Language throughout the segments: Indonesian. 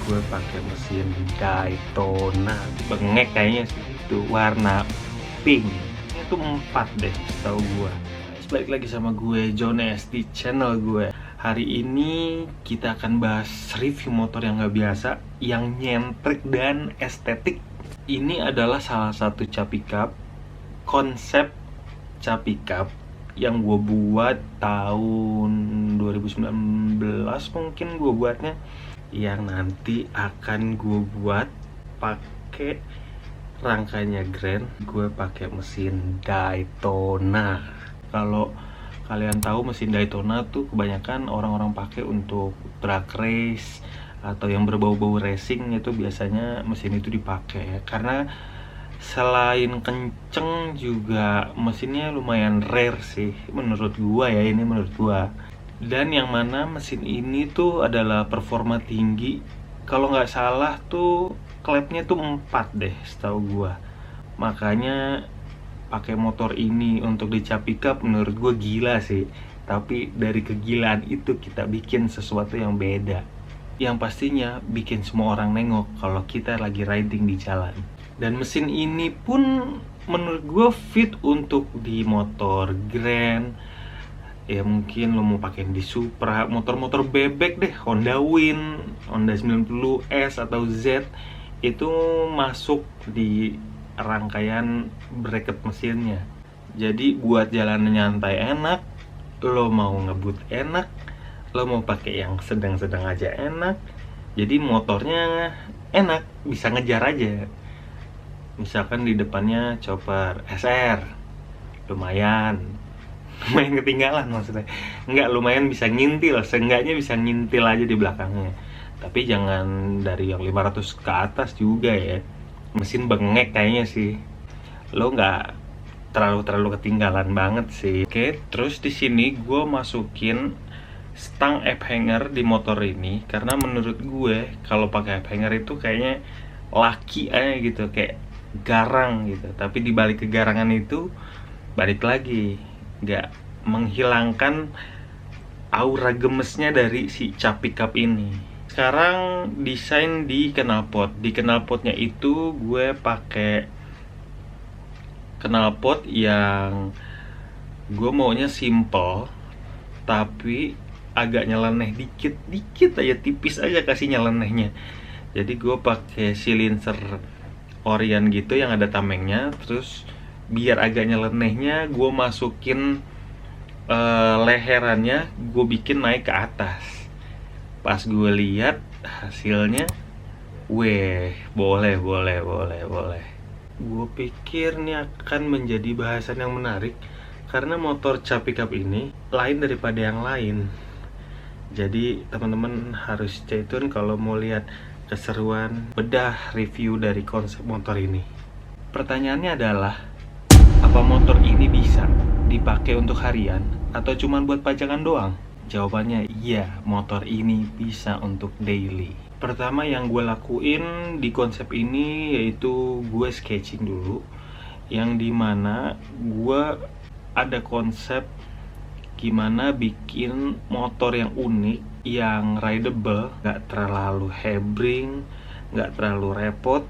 gue pakai mesin Daytona. Bengek kayaknya sih, itu warna pink. Ini tuh 4 deh setahu gue. Balik lagi sama gue John S di channel gue. Hari ini kita akan bahas review motor yang gak biasa, yang nyentrik dan estetik. Ini adalah salah satu Capi Cup, konsep Capi Cup yang gue buat tahun 2019 mungkin gue buatnya, yang nanti akan gue buat pakai rangkanya Grand. Gue pakai mesin Daytona. Kalau kalian tahu, mesin Daytona tuh kebanyakan orang-orang pakai untuk drag race atau yang berbau-bau racing. Itu biasanya mesin itu dipakai karena selain kenceng juga mesinnya lumayan rare sih menurut gua ya, ini menurut gua. Dan yang mana mesin ini tuh adalah performa tinggi. Kalau nggak salah tuh klepnya tuh 4 deh setahu gua. Makanya pakai motor ini untuk di Capi Cup menurut gua gila sih. Tapi dari kegilaan itu kita bikin sesuatu yang beda, yang pastinya bikin semua orang nengok kalau kita lagi riding di jalan. Dan mesin ini pun menurut gue fit untuk di motor Grand. Ya mungkin lo mau pakai di Supra, motor-motor bebek deh, Honda Win, Honda 90S atau Z, itu masuk di rangkaian bracket mesinnya. Jadi buat jalan nyantai enak, lo mau ngebut enak, lo mau pakai yang sedang-sedang aja enak. Jadi motornya enak, bisa ngejar aja. Misalkan di depannya chopper SR, lumayan ketinggalan maksudnya. Enggak, lumayan bisa ngintil, seenggaknya bisa ngintil aja di belakangnya. Tapi jangan dari yang 500 ke atas juga ya. Mesin bengek kayaknya sih. Lo nggak terlalu ketinggalan banget sih. Oke, terus di sini gue masukin stang app hanger di motor ini karena menurut gue kalau pakai app hanger itu kayaknya laki aja gitu, kayak garang gitu. Tapi di balik kegarangan itu, balik lagi, nggak menghilangkan aura gemesnya dari si Capi Cup ini. Sekarang desain di knalpot. Di knalpotnya itu gue pakai knalpot yang gue maunya simple tapi agak nyeleneh dikit aja, tipis aja kasih nyelenehnya. Jadi gue pakai silinser Orion gitu yang ada tamengnya. Terus biar agak nyelenehnya gue masukin leherannya, gue bikin naik ke atas. Pas gue lihat hasilnya, weh, boleh. Gue pikir ini akan menjadi bahasan yang menarik karena motor Capi Cup ini lain daripada yang lain. Jadi teman-teman harus stay tune kalau mau lihat keseruan bedah review dari konsep motor ini. Pertanyaannya adalah, apa motor ini bisa dipakai untuk harian atau cuma buat pajangan doang? Jawabannya iya, motor ini bisa untuk daily. Pertama yang gue lakuin di konsep ini yaitu gue sketching dulu, yang dimana gue ada konsep gimana bikin motor yang unik, yang rideable, gak terlalu hebring, gak terlalu repot.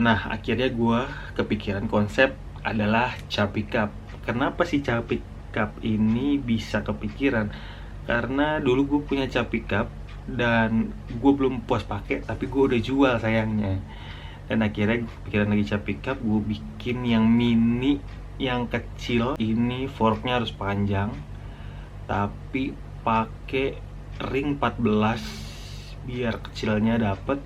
Nah akhirnya gue kepikiran konsep adalah Capi Cup. Kenapa sih Capi Cup ini bisa kepikiran? Karena dulu gue punya Capi Cup dan gue belum puas pakai, tapi gue udah jual sayangnya. Dan akhirnya gue pikiran lagi Capi Cup, gue bikin yang mini, yang kecil. Ini forknya harus panjang tapi pakai ring 14 biar kecilnya dapet.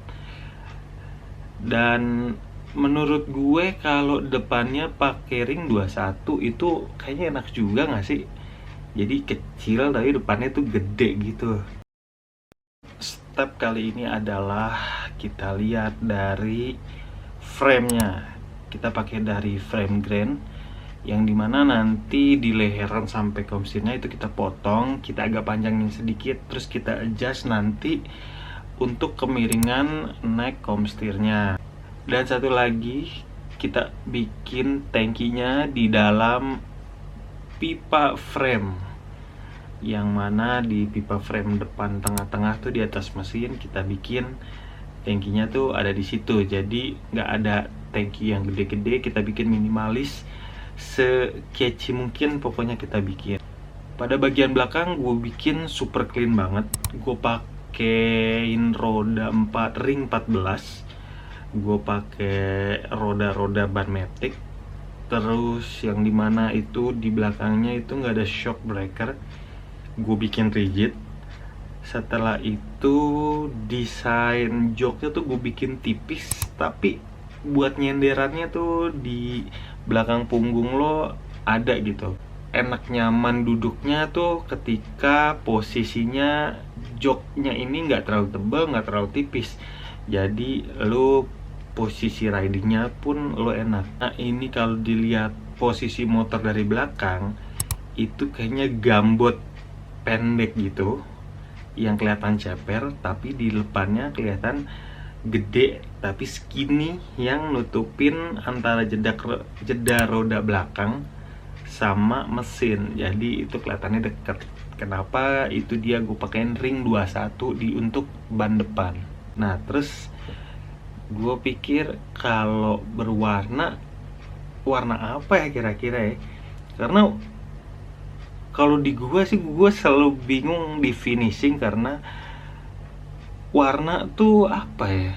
Dan menurut gue kalau depannya pakai ring 21 itu kayaknya enak juga gak sih? Jadi kecil tapi depannya tuh gede gitu. Step kali ini adalah kita lihat dari frame-nya. Kita pakai dari frame Grand, yang dimana nanti di leheran sampai komstirnya itu kita potong, kita agak panjangin sedikit, terus kita adjust nanti untuk kemiringan neck komstirnya. Dan satu lagi, kita bikin tankinya di dalam pipa frame, yang mana di pipa frame depan tengah-tengah tuh di atas mesin kita bikin tangkinya tuh ada di situ. Jadi nggak ada tangki yang gede-gede, kita bikin minimalis, sekece mungkin pokoknya kita bikin. Pada bagian belakang gue bikin super clean banget. Gue pakein roda 4 ring 14. Gue pakai roda-roda ban matic. Terus yang dimana itu di belakangnya itu nggak ada shock breaker. Gue bikin rigid. Setelah itu desain joknya tuh gue bikin tipis, tapi buat nyenderannya tuh di belakang punggung lo ada gitu. Enak nyaman duduknya tuh ketika posisinya joknya ini nggak terlalu tebal, nggak terlalu tipis. Jadi lo posisi ridingnya pun lo enak. Nah ini kalau dilihat posisi motor dari belakang itu kayaknya gambot pendek gitu, yang kelihatan ceper, tapi di depannya kelihatan gede tapi skinny, yang nutupin antara jeda roda belakang sama mesin. Jadi itu kelihatannya deket. Kenapa? Itu dia gue pakein ring 21 untuk ban depan. Nah terus gue pikir kalau berwarna, warna apa ya kira-kira ya, karena kalau di gue sih gue selalu bingung di finishing, karena warna tuh apa ya,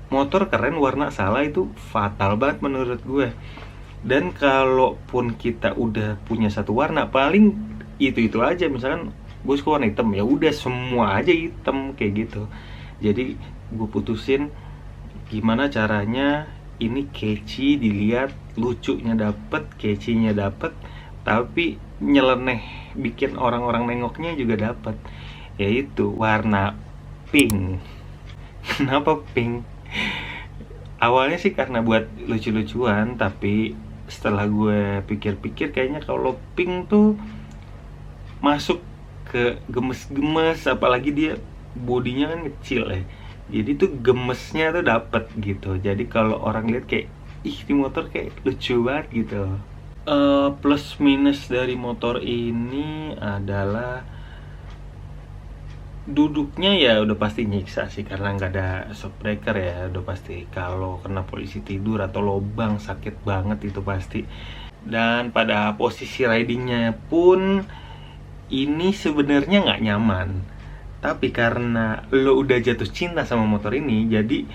motor keren warna salah itu fatal banget menurut gue. Dan kalaupun kita udah punya satu warna, paling itu aja. Misalkan gue suka warna hitam, ya udah semua aja hitam kayak gitu. Jadi gue putusin gimana caranya ini catchy dilihat, lucunya dapet, catchy-nya dapet, tapi nyeleneh bikin orang-orang nengoknya juga dapet, yaitu warna pink. Kenapa pink? Awalnya sih karena buat lucu-lucuan, tapi setelah gue pikir-pikir kayaknya kalau pink tuh masuk ke gemes-gemes, apalagi dia bodinya kan kecil ya, jadi tuh gemesnya tuh dapet gitu. Jadi kalau orang lihat kayak ih di motor kayak lucu banget gitu. Plus minus dari motor ini adalah duduknya ya udah pasti nyiksa sih, karena nggak ada shock breaker ya. Udah pasti kalau kena polisi tidur atau lobang sakit banget itu pasti. Dan pada posisi ridingnya pun ini sebenarnya nggak nyaman, tapi karena lo udah jatuh cinta sama motor ini, jadi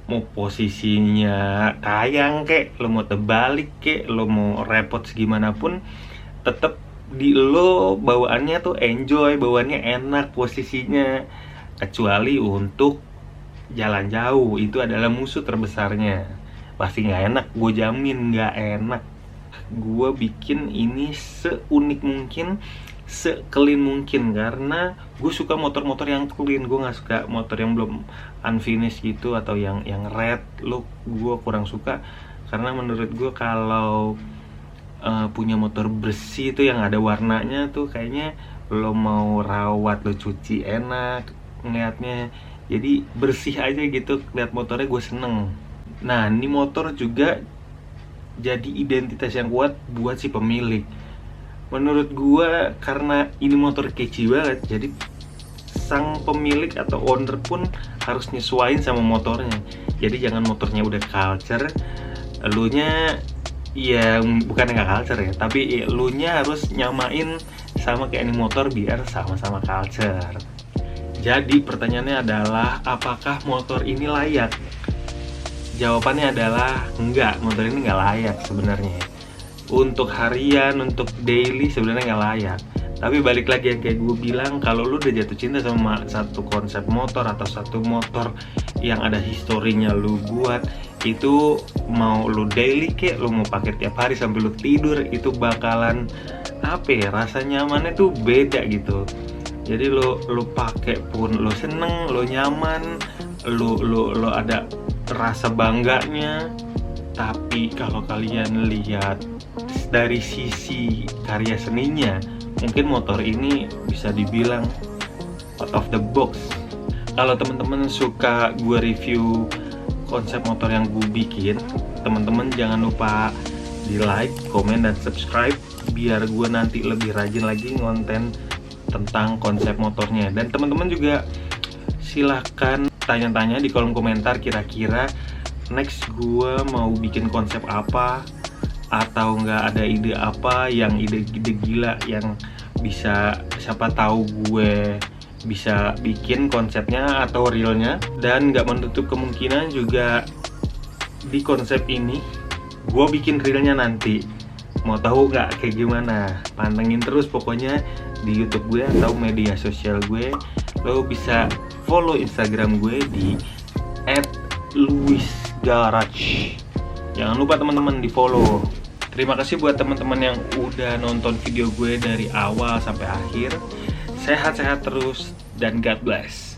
mau posisinya kayang kek, lo mau terbalik kek, lo mau repot segimanapun, tetap di lo bawaannya tuh enjoy, bawaannya enak posisinya. Kecuali untuk jalan jauh, itu adalah musuh terbesarnya, pasti nggak enak, gue jamin nggak enak. Gue bikin ini seunik mungkin, se-clean mungkin, karena gue suka motor-motor yang clean. Gue nggak suka motor yang belum unfinished gitu, atau yang red look. Gue kurang suka, karena menurut gue kalau punya motor bersih itu yang ada warnanya tuh kayaknya lo mau rawat, lo cuci enak ngeliatnya. Jadi bersih aja gitu, lihat motornya gue seneng. Nah ini motor juga jadi identitas yang kuat buat si pemilik. Menurut gue karena ini motor catchy banget, jadi sang pemilik atau owner pun harus nyesuaiin sama motornya. Jadi jangan motornya udah culture, elunya ya bukan nggak culture ya, tapi elunya harus nyamain sama kayak ini motor biar sama-sama culture. Jadi pertanyaannya adalah apakah motor ini layak? Jawabannya adalah enggak, motor ini nggak layak sebenarnya. Untuk harian, untuk daily sebenarnya nggak layak. Tapi balik lagi yang kayak gue bilang, kalau lu udah jatuh cinta sama satu konsep motor atau satu motor yang ada historinya lu buat, itu mau lu daily kek, lu mau pakai tiap hari sampai lu tidur, itu bakalan apa ya, rasa nyamannya tuh beda gitu. Jadi lu pakai pun lu seneng, lu nyaman, lu ada rasa bangganya. Tapi kalau kalian lihat dari sisi karya seninya, mungkin motor ini bisa dibilang out of the box. Kalau teman-teman suka gue review konsep motor yang gue bikin, teman-teman jangan lupa di like, komen, dan subscribe biar gue nanti lebih rajin lagi ngonten tentang konsep motornya. Dan teman-teman juga silahkan tanya-tanya di kolom komentar kira-kira next gue mau bikin konsep apa, atau nggak ada ide apa yang ide-ide gila yang bisa, siapa tahu gue bisa bikin konsepnya atau realnya. Dan nggak menutup kemungkinan juga di konsep ini gue bikin realnya nanti. Mau tahu nggak kayak gimana? Pantengin terus pokoknya di YouTube gue atau media sosial gue. Lo bisa follow Instagram gue di @luisgarage. Jangan lupa teman-teman di follow. Terima kasih buat teman-teman yang udah nonton video gue dari awal sampai akhir. Sehat-sehat terus dan God bless.